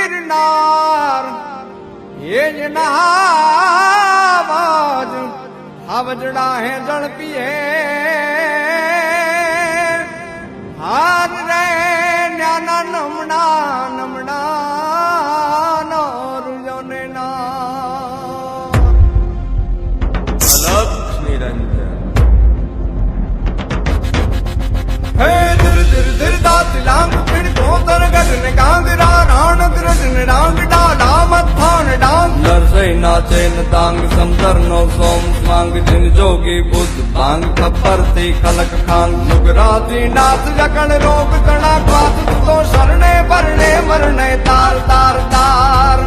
गिरनार ये जनावाज आवजड़ा है जल पिए हार रे न्याना नमना नमना नौरुजो ने ना अलग निरंजन हे दिर दिर दिर दात लांग फिर कोतर गगन कांगरा राण ग्रजन रांग डाला मत्थान डांग नरसई नाचे नतांग समतर नो सोम स्वांग जिन जोगी बुद्ध भांग खपरती खलक खांग नुगराती नाथ जकण रोग कणा पात तो शरणे भरणे मरणे तार तार तार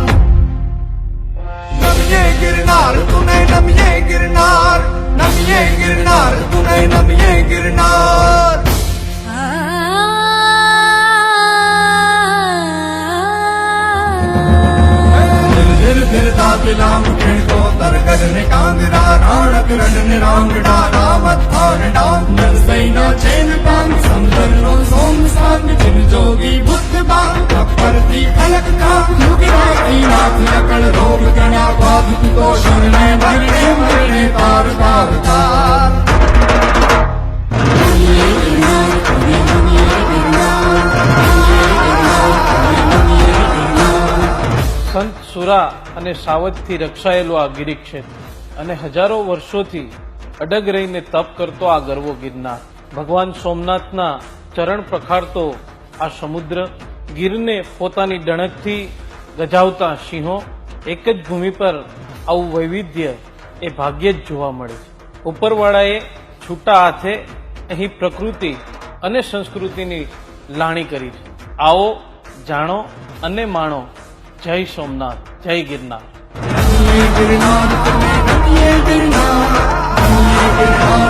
नमिये गिरनार तूने नमिये गिरनार नमिये गिरनार तूने नमिये गिरनार दिल दिल दातिलाम खेतो तरगज ने कांगरा राणक रन रांग डाला मत्थान डांग नरसैना चैन पांग समदर नो सोम सांग जिन जोगी बुद्ध बांग खपरती खलक खांग नुगराती नाथ लकड़ रोग गणा पाद तो शरणे भरणे मरणे तार तार तार સંત સુરા અને સાવજથી રક્ષાયેલું આ ગિરિક્ષેત્ર અને હજારો વર્ષોથી અડગ રહીને તપ કરતો આ ગરવો ગિરનાર ભગવાન સોમનાથના ચરણ પ્રખારતો આ સમુદ્ર ગીરને પોતાની ડણકથી ગજાવતા સિંહો એક જ ભૂમિ પર આવું વૈવિધ્ય એ ભાગ્યે જ જોવા મળે છે ઉપરવાળાએ છૂટા હાથે અહીં પ્રકૃતિ અને સંસ્કૃતિની લાણી કરી છે આવો જાણો અને માણો જય સોમનાથ જય ગિરનાર गिरनार